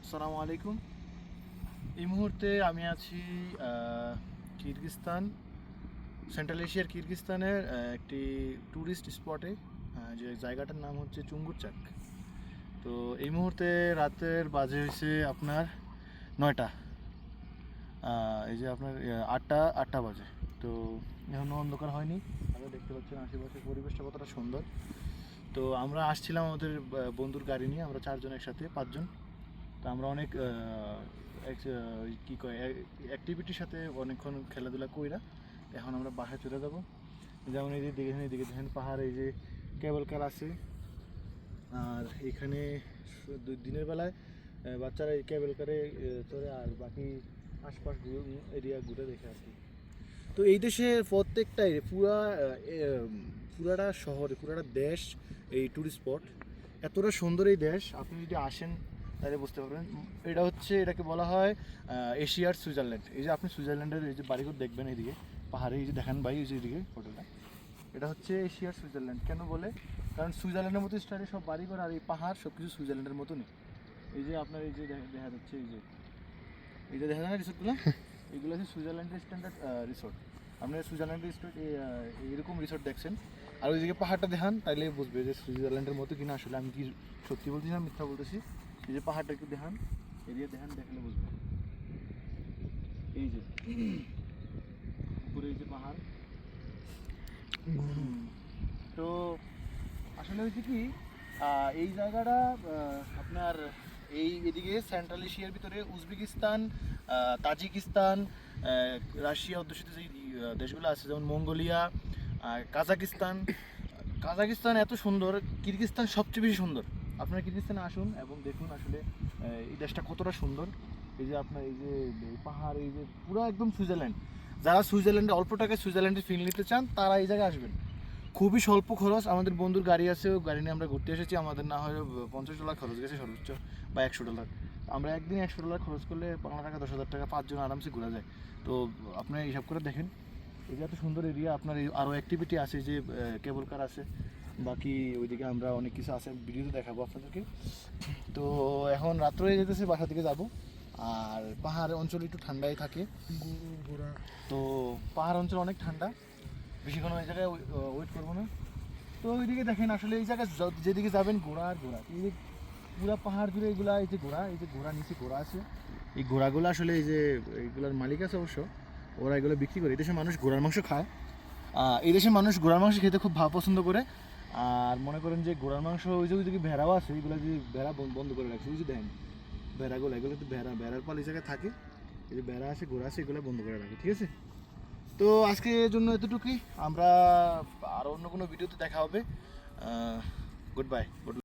আসসালামু আলাইকুম। এই মুহূর্তে আমি আছি কিরগিজস্তান, সেন্ট্রাল এশিয়ার কিরগিজস্তানের একটি ট্যুরিস্ট স্পটে, যে জায়গাটার নাম হচ্ছে চুঙ্গুরচাক। তো এই মুহূর্তে রাতের বাজে হয়েছে আপনার 9টা। এই যে আপনার আটটা বাজে। তো এখনও অন্ধকার হয়নি। আপনারা দেখতে পাচ্ছেন আশেপাশের পরিবেশটা কতটা সুন্দর। তো আমরা আসছিলাম আমাদের বন্ধুর গাড়ি নিয়ে, আমরা 4 জন একসাথে 5 জন। তো আমরা অনেক কী কয় অ্যাক্টিভিটির সাথে অনেকক্ষণ খেলাধুলা কইরা এখন আমরা বাসায় চলে যাব। যেমন এই যে এদিকে দেখেন পাহাড়, এই যে কেবল কার আছে। আর এখানে দিনের বেলায় বাচ্চারা এই কেবল কারে চড়ে, আর বাকি আশপাশ এরিয়া ঘুরে দেখে আর কি। তো এই দেশে প্রত্যেকটাই পুরাটা শহরে, পুরাটা দেশ এই ট্যুরিস্ট স্পট। এতটা সুন্দর এই দেশ, আপনি যদি আসেন তাহলে বুঝতে পারবেন। এটাকে বলা হয় এশিয়ার সুইজারল্যান্ড। এই যে আপনি সুইজারল্যান্ডের এই যে বাড়িঘর দেখবেন এইদিকে পাহাড়ে, এই যে দেখেন ভাই, এই যে এদিকে হোটেলটা, এটা হচ্ছে এশিয়ার সুইজারল্যান্ড। কেন বলে? কারণ সুইজারল্যান্ডের মতো স্টাইলে সব বাড়িঘর আর এই পাহাড় সব কিছু সুইজারল্যান্ডের মতনই। এই যে আপনার এই যে দেখা যাচ্ছে, এই যে দেখা যায় না রিসোর্টগুলো, এগুলো হচ্ছে সুইজারল্যান্ডের স্ট্যান্ডার্ড রিসোর্ট। আপনি সুইজারল্যান্ডের রিসোর্ট এরকম রিসোর্ট দেখছেন, আর ওইদিকে পাহাড়টা দেখান, তাইলে বুঝবে যে সুইজারল্যান্ডের মতো কিনা। আসলে আমি কি সত্যি বলতেছি না মিথ্যা বলতেছি? এই যে পাহাড়টা একটু দেখান, এরিয়া দেখান, দেখলে বুঝবে। এই যে উপরে এই যে পাহাড়। তো আসলে হয়েছে কি, এই জায়গাটা আপনার এদিকে সেন্ট্রাল এশিয়ার ভিতরে উজবেকিস্তান, তাজিকিস্তান, রাশিয়া অধ্যুষিত যে দেশগুলো আছে, যেমন মঙ্গোলিয়া, কাজাকিস্তান। কাজাকিস্তান এত সুন্দর, কিরগিজস্তান সবচেয়ে বেশি সুন্দর। আপনারা কিরগিজস্তানে আসুন এবং দেখুন আসলে এই দেশটা কতটা সুন্দর। এই যে আপনার এই যে পাহাড়, এই যে পুরো একদম সুইজারল্যান্ড। যারা সুইজারল্যান্ডে অল্প টাকায় সুইজারল্যান্ডের ফিল নিতে চান, তারা এই জায়গায় আসবেন। খুবই স্বল্প খরচ। আমাদের বন্ধুর গাড়ি আছে, গাড়ি নিয়ে আমরা ঘুরতে এসেছি। আমাদের না হয় $50 খরচ গেছে সর্বোচ্চ, বা $100। আমরা একদিন $100 খরচ করলে বাংলা টাকা 10,000 টাকা, 5 জন আরামসে ঘোরা যায়। তো আপনি হিসাব করে দেখেন, এই যে এত সুন্দর এরিয়া। আপনার এই আরও অ্যাক্টিভিটি আছে, যে কেবল কার আছে, বাকি ওইদিকে আমরা অনেক কিছু আছে, ভিডিওতে দেখাবো আপনাদেরকে। তো এখন রাত্র হয়ে যেতেছে, বাসা থেকে যাব। আর পাহাড় অঞ্চল একটু ঠান্ডাই থাকে, তো পাহাড় অঞ্চল অনেক ঠান্ডা, বেশিক্ষণ ওই জায়গায় ওয়েট করবো না। তো ওইদিকে দেখেন, আসলে এই জায়গায় যেদিকে যাবেন ঘোড়া আর ঘোড়া, এই যে পুরা পাহাড় জুড়ে এগুলা, এই যে ঘোড়া নিচে ঘোড়া আছে। এই ঘোড়াগুলো আসলে এই যে এইগুলোর মালিক আছে অবশ্য, ওরা এগুলো বিক্রি করে। এই দেশের মানুষ ঘোড়ার মাংস খায়। এই দেশের মানুষ ঘোড়ার মাংস খেতে খুব পছন্দ করে। আর মনে করেন যে ঘোড়ার মাংস, ওই যে ভেড়াও আছে, এগুলো যে ভেড়া বন্ধ করে রাখছে, ওই যে দেখেন ভেড়াগুলো, এগুলো তো ভেড়ার পাল এই জায়গায় থাকে। এই যে ভেড়া আছে, ঘোড়া আছে, এগুলো বন্ধ করে রাখে, ঠিক আছে। তো আজকের জন্য এতটুকুই। আমরা আরও অন্য কোনো ভিডিওতে দেখা হবে। Good bye.